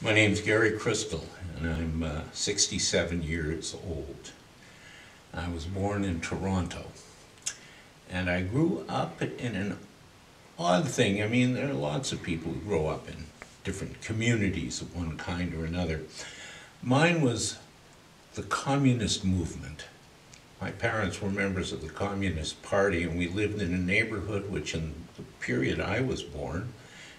My name's Gary Cristal, and I'm 67 years old. I was born in Toronto, and I grew up in an odd thing. I mean, there are lots of people who grow up in different communities of one kind or another. Mine was the communist movement. My parents were members of the Communist Party, and we lived in a neighborhood which, in the period I was born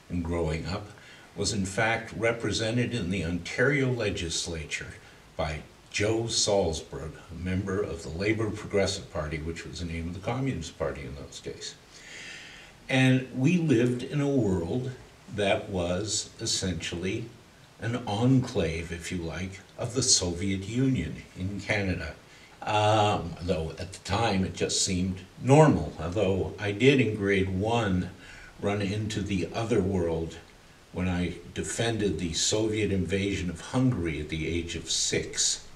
and growing up, was in fact represented in the Ontario legislature by Joe Salzberg, a member of the Labour Progressive Party, which was the name of the Communist Party in those days. And we lived in a world that was essentially an enclave, if you like, of the Soviet Union in Canada. Though at the time it just seemed normal, although I did in grade 1 run into the other world when I defended the Soviet invasion of Hungary at the age of 6.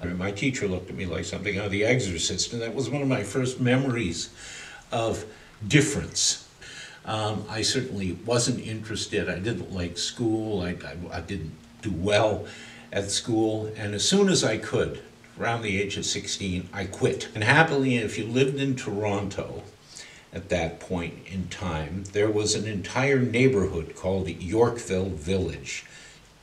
My teacher looked at me like something out of The Exorcist, and that was one of my first memories of difference. I certainly wasn't interested. I didn't like school. I didn't do well at school, and as soon as I could, around the age of 16, I quit. And happily, if you lived in Toronto at that point in time, there was an entire neighborhood called Yorkville Village,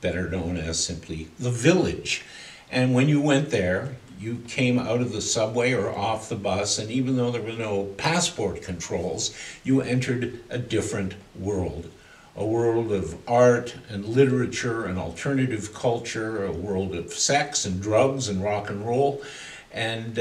better known as simply the Village. And when you went there, you came out of the subway or off the bus, and even though there were no passport controls, you entered a different world. A world of art and literature and alternative culture, a world of sex and drugs and rock and roll, and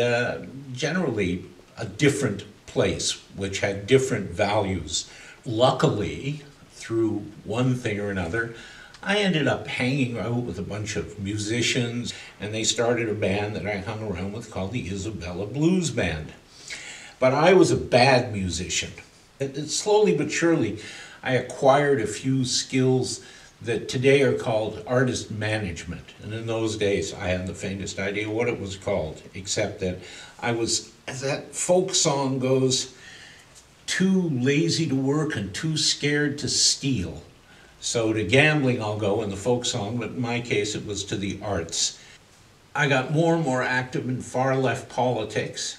generally a different place which had different values. Luckily, through one thing or another, I ended up hanging out with a bunch of musicians, and they started a band that I hung around with called the Isabella Blues Band. But I was a bad musician. Slowly but surely, I acquired a few skills that today are called artist management. And in those days, I hadn't the faintest idea what it was called, except that I was, as that folk song goes, too lazy to work and too scared to steal. So to gambling I'll go in the folk song, but in my case it was to the arts. I got more and more active in far left politics,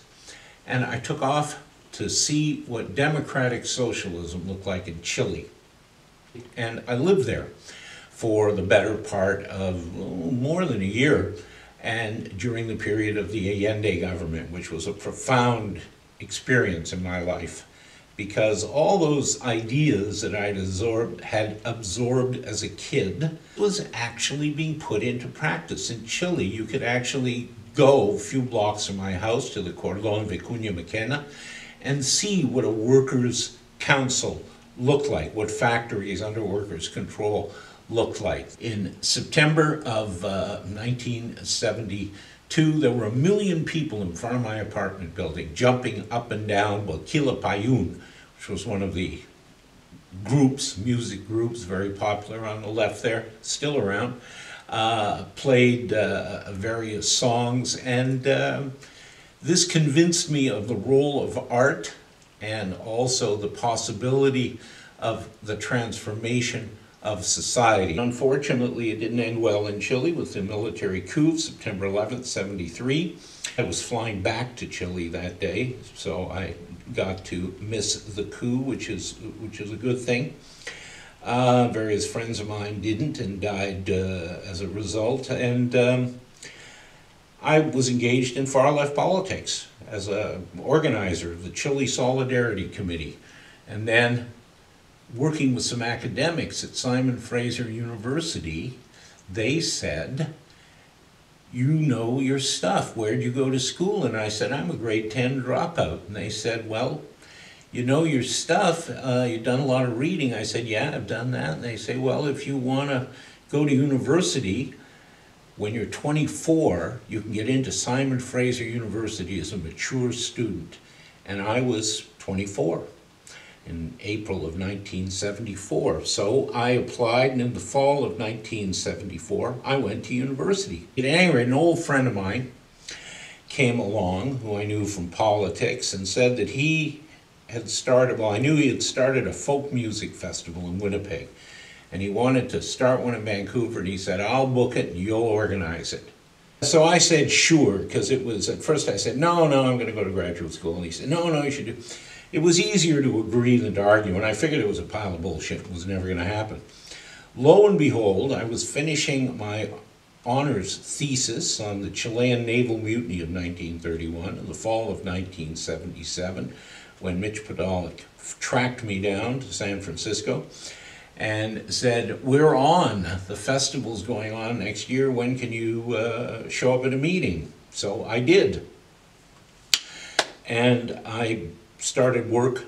and I took off to see what democratic socialism looked like in Chile. And I lived there for the better part of more than a year, and during the period of the Allende government, which was a profound experience in my life, because all those ideas that had absorbed as a kid was actually being put into practice. In Chile, you could actually go a few blocks from my house to the Cordon Vicuña Maquena and see what a workers' council looked like, what factories under workers' control looked like. In September of 1972, there were 1 million people in front of my apartment building, jumping up and down Boquilla Payún, which was one of the groups, music groups, very popular on the left there, still around, played various songs, and this convinced me of the role of art and also the possibility of the transformation of society. Unfortunately, it didn't end well in Chile with the military coup, September 11th, 73. I was flying back to Chile that day, so I got to miss the coup, which is a good thing. Various friends of mine didn't and died as a result, and I was engaged in far-left politics as an organizer of the Chile Solidarity Committee, and then working with some academics at Simon Fraser University. They said, "You know your stuff. Where'd you go to school?" And I said, "I'm a grade 10 dropout." And they said, "Well, you know your stuff. You've done a lot of reading." I said, "Yeah, I've done that." And they say, "Well, if you want to go to university, when you're 24, you can get into Simon Fraser University as a mature student." And I was 24 in April of 1974. So I applied, and in the fall of 1974, I went to university. At any rate, an old friend of mine came along, who I knew from politics, and said that he had started, well, I knew he had started a folk music festival in Winnipeg. and he wanted to start one in Vancouver, and he said, I'll book it and you'll organize it. So I said, sure, because it was, at first I said, no, I'm going to go to graduate school. And he said, no, you should do. It was easier to agree than to argue, and I figured it was a pile of bullshit. It was never going to happen. Lo and behold, I was finishing my honors thesis on the Chilean naval mutiny of 1931 in the fall of 1977, when Mitch Podolak tracked me down to San Francisco and said, we're on, the festival's going on next year, when can you show up at a meeting? So I did. And I started work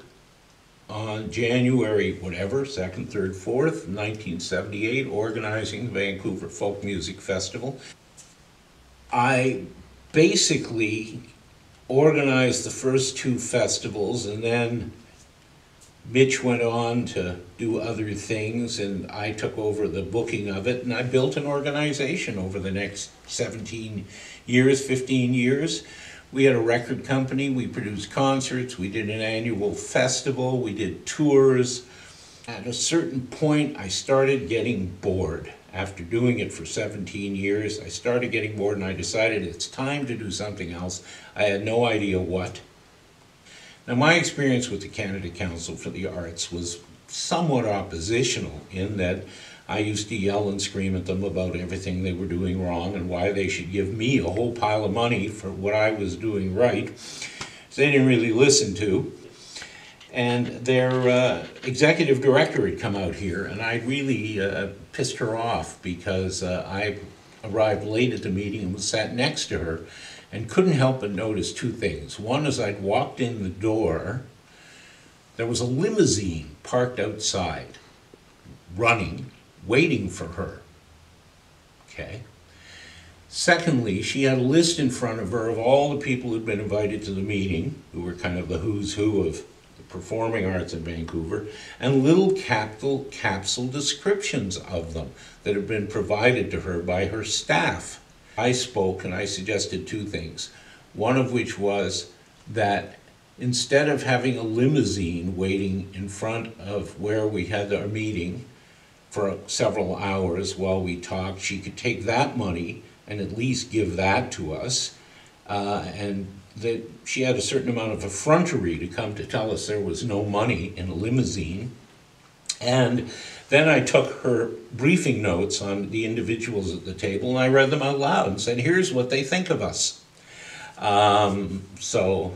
on January, 2nd, 3rd, 4th, 1978, organizing the Vancouver Folk Music Festival. I basically organized the first two festivals, and then Mitch went on to do other things, and I took over the booking of it, and I built an organization over the next 17 years, 15 years. We had a record company, we produced concerts, we did an annual festival, we did tours. At a certain point, I started getting bored. After doing it for 17 years, I started getting bored, and I decided it's time to do something else. I had no idea what. Now, my experience with the Canada Council for the Arts was somewhat oppositional, in that I used to yell and scream at them about everything they were doing wrong and why they should give me a whole pile of money for what I was doing right. So they didn't really listen to. And their executive director had come out here, and I really pissed her off because I arrived late at the meeting and was sat next to her and couldn't help but notice two things. One is, I'd walked in the door, there was a limousine parked outside, running, waiting for her. Okay. Secondly, she had a list in front of her of all the people who'd been invited to the meeting, who were kind of the who's who of the performing arts in Vancouver, and little capsule descriptions of them that had been provided to her by her staff. I spoke and I suggested two things, one of which was that instead of having a limousine waiting in front of where we had our meeting for several hours while we talked, she could take that money and at least give that to us, and that she had a certain amount of effrontery to come to tell us there was no money in a limousine. And then I took her briefing notes on the individuals at the table and I read them out loud and said, here's what they think of us. So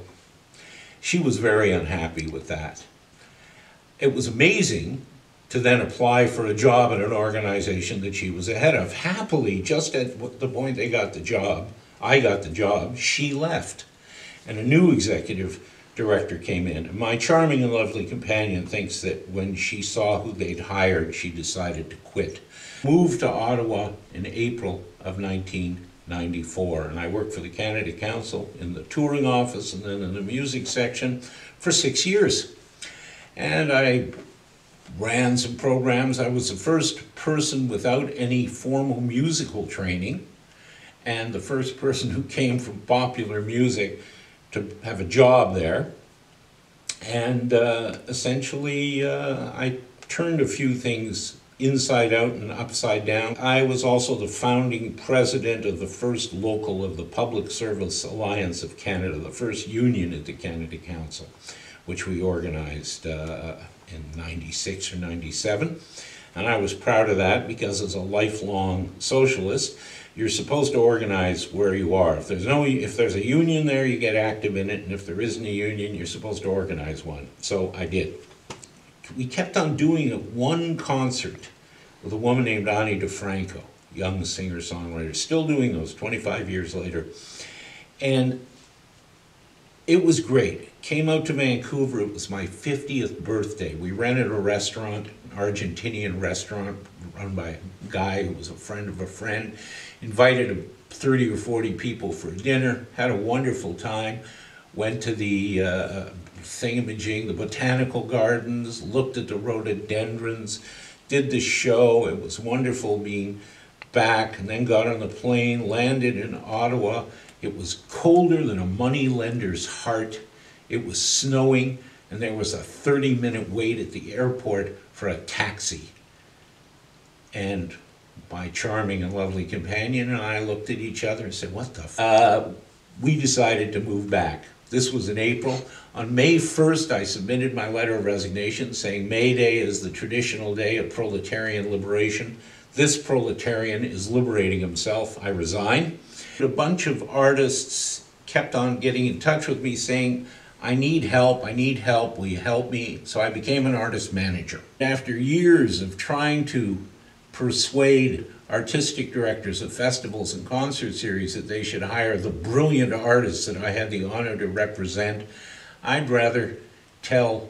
she was very unhappy with that. It was amazing to then apply for a job at an organization that she was ahead of. Happily, just at the point they got the job, I got the job, she left. And a new executive director came in. And my charming and lovely companion thinks that when she saw who they'd hired, she decided to quit. Moved to Ottawa in April of 1994, and I worked for the Canada Council in the touring office and then in the music section for 6 years. And I ran some programs. I was the first person without any formal musical training and the first person who came from popular music to have a job there. And essentially I turned a few things inside out and upside down. I was also the founding president of the first local of the Public Service Alliance of Canada, the first union at the Canada Council, which we organized in 96 or 97. And I was proud of that because as a lifelong socialist, you're supposed to organize where you are. If there's a union there, you get active in it, and if there isn't a union, you're supposed to organize one. So I did. We kept on doing one concert with a woman named Ani DeFranco, young singer-songwriter, still doing those 25 years later. And it was great. Came out to Vancouver, it was my 50th birthday. We rented a restaurant, an Argentinian restaurant run by a guy who was a friend of a friend, invited 30 or 40 people for dinner, had a wonderful time, went to the thingamajig, the botanical gardens, looked at the rhododendrons, did the show. It was wonderful being back, and then got on the plane, landed in Ottawa. It was colder than a moneylender's heart. It was snowing, and there was a 30-minute wait at the airport for a taxi. And my charming and lovely companion and I looked at each other and said, what the we decided to move back. This was in April. On May 1st, I submitted my letter of resignation saying May Day is the traditional day of proletarian liberation. This proletarian is liberating himself. I resign. A bunch of artists kept on getting in touch with me saying, I need help, will you help me? So I became an artist manager. After years of trying to persuade artistic directors of festivals and concert series that they should hire the brilliant artists that I had the honor to represent, I'd rather tell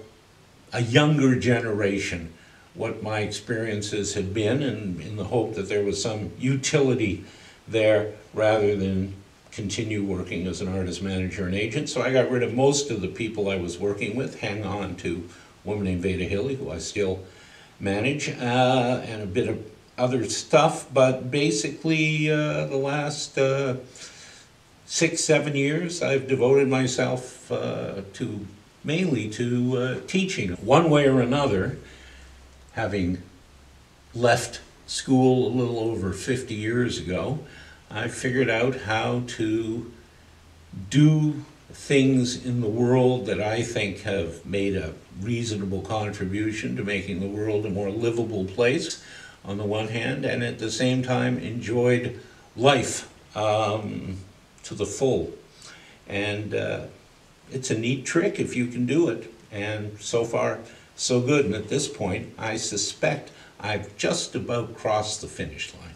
a younger generation what my experiences had been, and in the hope that there was some utility there rather than continue working as an artist manager and agent. So I got rid of most of the people I was working with, hang on to a woman named Veda Hilly, who I still manage, and a bit of other stuff, but basically the last 6-7 years I've devoted myself mainly to teaching. One way or another, having left school a little over 50 years ago, I figured out how to do things in the world that I think have made a reasonable contribution to making the world a more livable place on the one hand, and at the same time enjoyed life to the full. And it's a neat trick if you can do it. And so far, so good. And at this point, I suspect I've just about crossed the finish line.